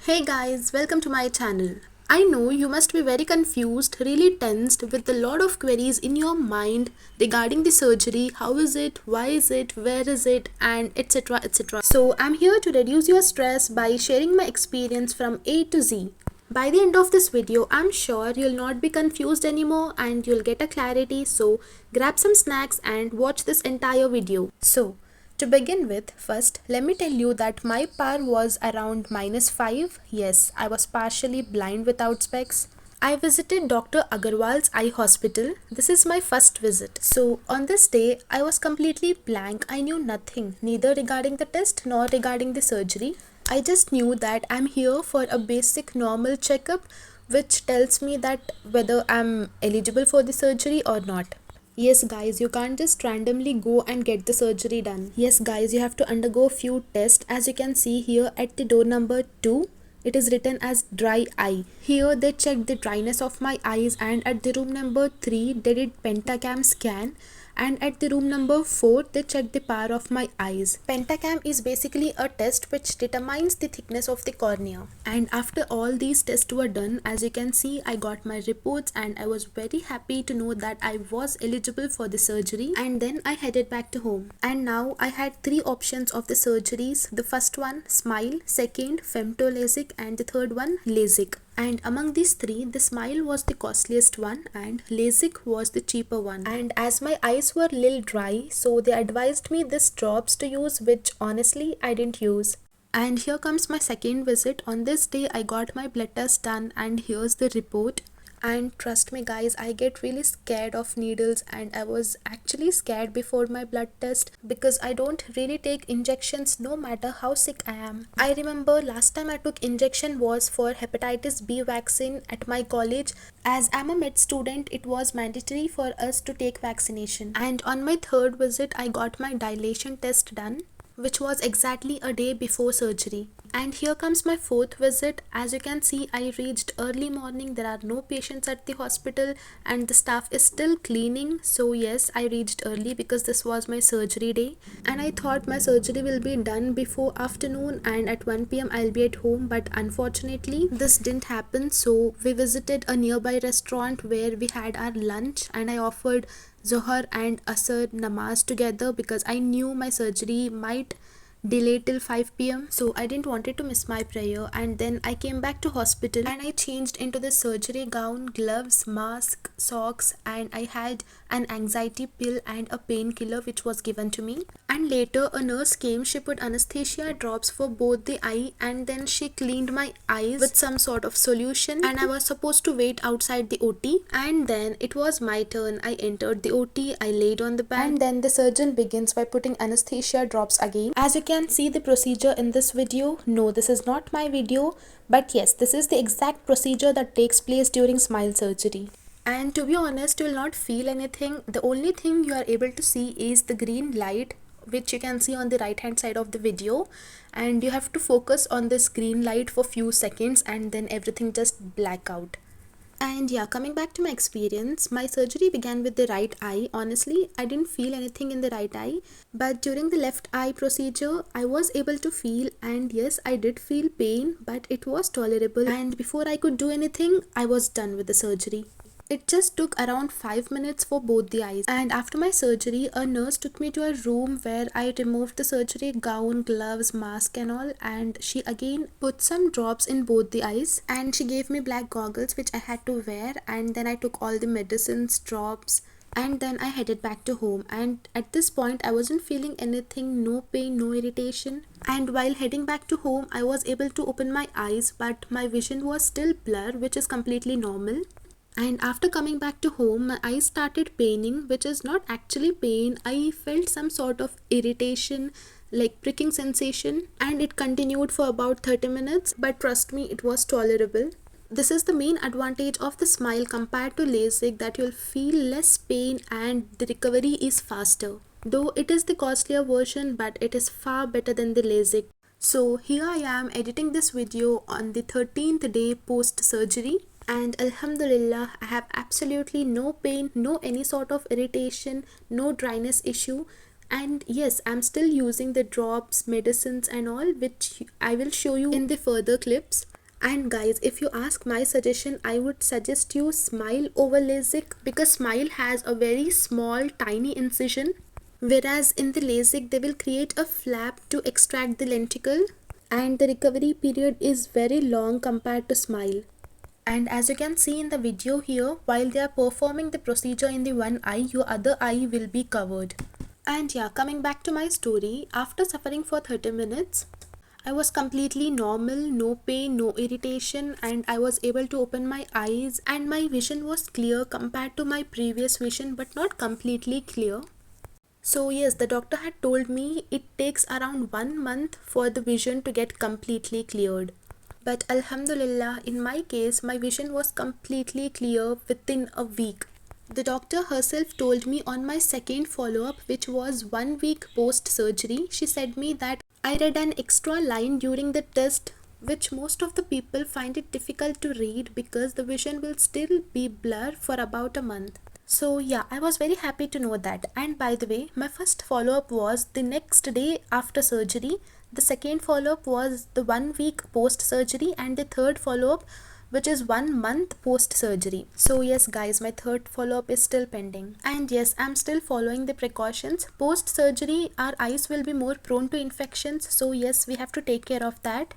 Hey guys, welcome to my channel. I know you must be very confused, really tensed with a lot of queries in your mind regarding the surgery. How is it? Why is it? Where is it? And etc. etc. So I'm here to reduce your stress by sharing my experience from A to Z. By the end of this video, I'm sure you'll not be confused anymore and you'll get a clarity. So grab some snacks and watch this entire video. So to begin with, first, let me tell you that my PAR was around -5. Yes, I was partially blind without specs. I visited Dr. Agarwal's eye hospital. This is my first visit. So, on this day, I was completely blank. I knew nothing, neither regarding the test nor regarding the surgery. I just knew that I'm here for a basic normal checkup, which tells me that whether I'm eligible for the surgery or not. Yes guys, you can't just randomly go and get the surgery done. Yes guys, you have to undergo few tests. As you can see here at the door number 2, it is written as dry eye. Here they checked the dryness of my eyes, and at the room number 3 they did pentacam scan, and at the room number 4 they checked the power of my eyes. Pentacam is basically a test which determines the thickness of the cornea. And after all these tests were done, as you can see, I got my reports and I was very happy to know that I was eligible for the surgery. And then I headed back to home. And now I had 3 options of the surgeries. The first one, Smile; second, Femto-LASIK; and the third one, LASIK. And among these 3, the Smile was the costliest one and LASIK was the cheaper one. And as my eyes were little dry, so they advised me this drops to use, which honestly I didn't use. And here comes my second visit. On this day I got my blood test done and here's the report. And trust me guys, I get really scared of needles, and I was actually scared before my blood test because I don't really take injections no matter how sick I am. I remember last time I took injection was for hepatitis B vaccine at my college. As I'm a med student, it was mandatory for us to take vaccination. And on my third visit, I got my dilation test done, which was exactly a day before surgery. And here comes my fourth visit. As you can see, I reached early morning. There are no patients at the hospital and the staff is still cleaning. So yes, I reached early because this was my surgery day. And I thought my surgery will be done before afternoon and at 1 p.m. I'll be at home. But unfortunately, this didn't happen. So we visited a nearby restaurant where we had our lunch, and I offered Zohar and Asr namaz together because I knew my surgery might delay till 5 p.m. so I didn't wanted to miss my prayer. And then I came back to hospital and I changed into the surgery gown, gloves, mask, socks, and I had an anxiety pill and a painkiller which was given to me. And later a nurse came. She put anesthesia drops for both the eye and then she cleaned my eyes with some sort of solution, and I was supposed to wait outside the OT. And then it was my turn. I entered the OT, I laid on the bed, and then the surgeon begins by putting anesthesia drops again. As you can see the procedure in this video. No, this is not my video, but yes, this is the exact procedure that takes place during Smile surgery. And to be honest, you will not feel anything. The only thing you are able to see is the green light, which you can see on the right hand side of the video, and you have to focus on this green light for few seconds and then everything just black out. And yeah, coming back to my experience, my surgery began with the right eye. Honestly, I didn't feel anything in the right eye, but during the left eye procedure, I was able to feel, and yes, I did feel pain, but it was tolerable. And before I could do anything, I was done with the surgery. It just took around 5 minutes for both the eyes. And after my surgery, a nurse took me to a room where I removed the surgery gown, gloves, mask and all, and she again put some drops in both the eyes, and she gave me black goggles which I had to wear. And then I took all the medicines, drops, and then I headed back to home. And at this point I wasn't feeling anything, no pain, no irritation. And while heading back to home, I was able to open my eyes, but my vision was still blur, which is completely normal. And after coming back to home, my eyes started paining, which is not actually pain. I felt some sort of irritation, like pricking sensation, and it continued for about 30 minutes, but trust me, it was tolerable. This is the main advantage of the Smile compared to LASIK, that you'll feel less pain and the recovery is faster. Though it is the costlier version, but it is far better than the LASIK. So here I am editing this video on the 13th day post surgery. And Alhamdulillah, I have absolutely no pain, no any sort of irritation, no dryness issue. And yes, I'm still using the drops, medicines and all, which I will show you in the further clips. And guys, if you ask my suggestion, I would suggest you Smile over LASIK, because Smile has a very small tiny incision, whereas in the LASIK they will create a flap to extract the lenticle, and the recovery period is very long compared to Smile. And as you can see in the video here, while they are performing the procedure in the one eye, your other eye will be covered. And yeah, coming back to my story, after suffering for 30 minutes, I was completely normal, no pain, no irritation, and I was able to open my eyes, and my vision was clear compared to my previous vision, but not completely clear. So yes, the doctor had told me it takes around 1 month for the vision to get completely cleared. But Alhamdulillah, in my case, my vision was completely clear within a week. The doctor herself told me on my second follow-up, which was 1 week post-surgery, she said me that I read an extra line during the test, which most of the people find it difficult to read because the vision will still be blur for about a month. So yeah, I was very happy to know that. And by the way, my first follow-up was the next day after surgery. The second follow-up was the 1 week post-surgery, and the third follow-up, which is 1 month post-surgery. So yes guys, my third follow-up is still pending. And yes, I'm still following the precautions. Post-surgery, our eyes will be more prone to infections. So yes, we have to take care of that.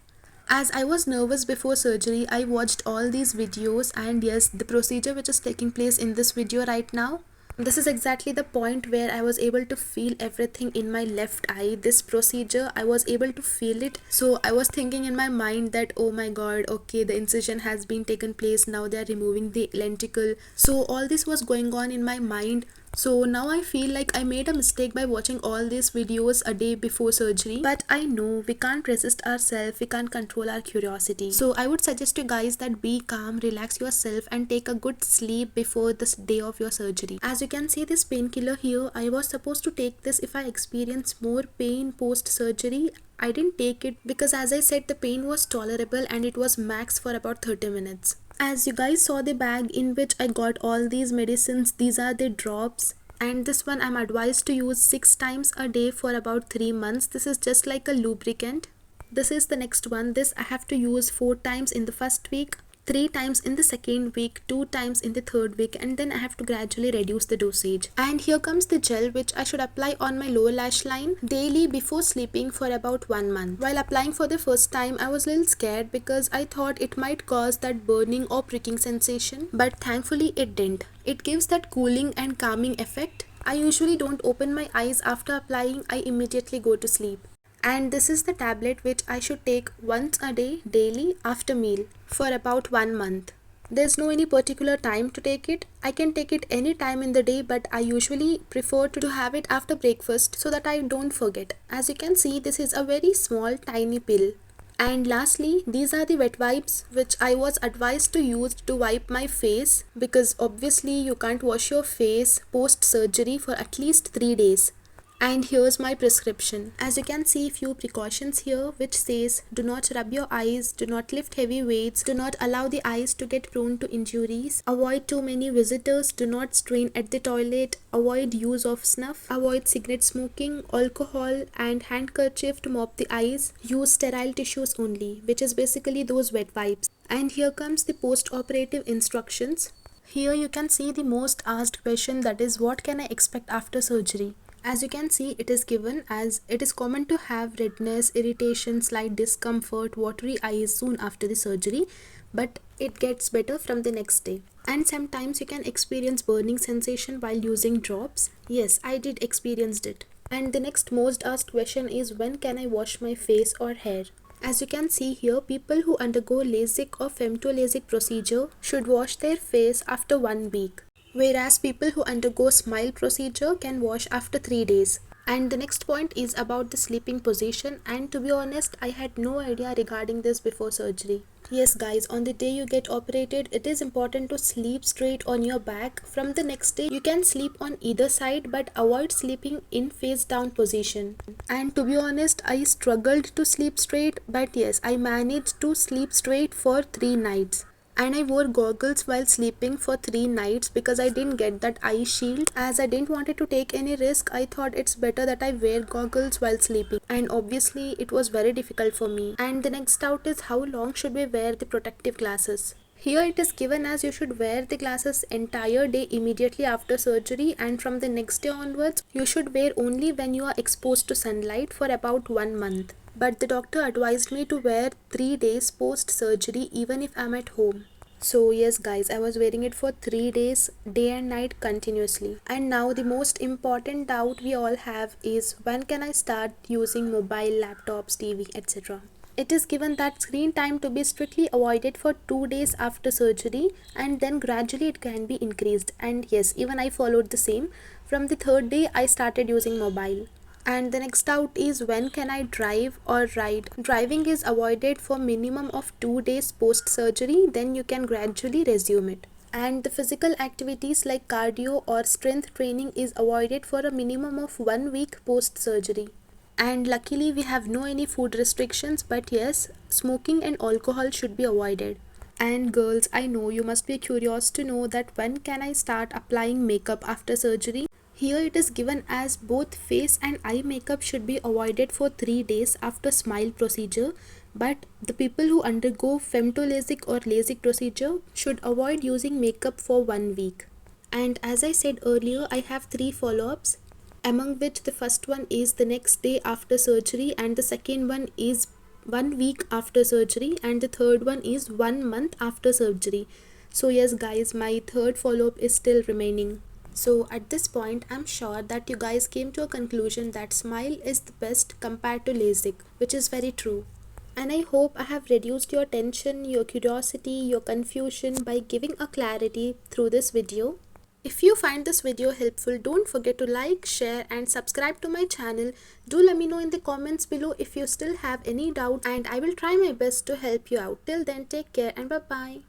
As I was nervous before surgery, I watched all these videos, and yes, the procedure which is taking place in this video right now, this is exactly the point where I was able to feel everything in my left eye. This procedure, I was able to feel it. So I was thinking in my mind that, oh my god, okay, the incision has been taken place, now they are removing the lenticle. So all this was going on in my mind. So now I feel like I made a mistake by watching all these videos a day before surgery. But I know we can't resist ourselves, we can't control our curiosity. So I would suggest you guys that be calm, relax yourself, and take a good sleep before this day of your surgery. As you can see this painkiller here, I was supposed to take this if I experience more pain post surgery. I didn't take it because, as I said, the pain was tolerable and it was max for about 30 minutes. As you guys saw the bag in which I got all these medicines, these are the drops, and this one I'm advised to use 6 times a day for about 3 months. This is just like a lubricant. This is the next one. This I have to use 4 times in the first week, 3 times in the second week, 2 times in the third week, and then I have to gradually reduce the dosage. And here comes the gel which I should apply on my lower lash line daily before sleeping for about 1 month. While applying for the first time, I was a little scared because I thought it might cause that burning or pricking sensation, but thankfully it didn't. It gives that cooling and calming effect. I usually don't open my eyes after applying, I immediately go to sleep. And this is the tablet which I should take once a day daily after meal for about 1 month. There's no any particular time to take it. I can take it any time in the day, but I usually prefer to have it after breakfast so that I don't forget. As you can see, this is a very small tiny pill. And lastly, these are the wet wipes which I was advised to use to wipe my face, because obviously you can't wash your face post surgery for at least 3 days. And here's my prescription. As you can see, few precautions here which says do not rub your eyes, do not lift heavy weights, do not allow the eyes to get prone to injuries, avoid too many visitors, do not strain at the toilet, avoid use of snuff, avoid cigarette smoking, alcohol, and handkerchief to mop the eyes, use sterile tissues only, which is basically those wet wipes. And here comes the post-operative instructions. Here you can see the most asked question, that is, what can I expect after surgery? As you can see, it is given as it is common to have redness, irritation, slight discomfort, watery eyes soon after the surgery, but it gets better from the next day. And sometimes you can experience burning sensation while using drops. Yes, I did experience it. And the next most asked question is, when can I wash my face or hair? As you can see here, people who undergo LASIK or femto-LASIK procedure should wash their face after 1 week, whereas people who undergo Smile procedure can wash after 3 days. And the next point is about the sleeping position, and to be honest, I had no idea regarding this before surgery. Yes guys, on the day you get operated, it is important to sleep straight on your back. From the next day, you can sleep on either side, but avoid sleeping in face down position. And to be honest, I struggled to sleep straight, but yes, I managed to sleep straight for 3 nights. And I wore goggles while sleeping for 3 nights because I didn't get that eye shield. As I didn't wanted to take any risk, I thought it's better that I wear goggles while sleeping. And obviously it was very difficult for me. And the next doubt is, how long should we wear the protective glasses? Here it is given as you should wear the glasses entire day immediately after surgery, and from the next day onwards you should wear only when you are exposed to sunlight for about 1 month. But the doctor advised me to wear 3 days post surgery even if I'm at home. So yes guys, I was wearing it for 3 days, day and night continuously. And now the most important doubt we all have is, when can I start using mobile, laptops, TV, etc. It is given that screen time to be strictly avoided for 2 days after surgery, and then gradually it can be increased. And yes, even I followed the same. From the third day I started using mobile. And the next doubt is, when can I drive or ride? Driving is avoided for minimum of 2 days post surgery, then you can gradually resume it. And the physical activities like cardio or strength training is avoided for a minimum of 1 week post surgery. And luckily we have no any food restrictions, but yes, smoking and alcohol should be avoided. And girls, I know you must be curious to know that when can I start applying makeup after surgery. Here it is given as both face and eye makeup should be avoided for 3 days after smile procedure, but the people who undergo femtolasic or LASIK procedure should avoid using makeup for 1 week. And as I said earlier, I have 3 follow-ups, among which the first one is the next day after surgery, and the second one is 1 week after surgery, and the third one is 1 month after surgery. So yes guys, my third follow-up is still remaining. So at this point, I'm sure that you guys came to a conclusion that Smile is the best compared to LASIK, which is very true. And I hope I have reduced your tension, your curiosity, your confusion by giving a clarity through this video. If you find this video helpful, don't forget to like, share and subscribe to my channel. Do let me know in the comments below if you still have any doubt, and I will try my best to help you out. Till then, take care and bye bye.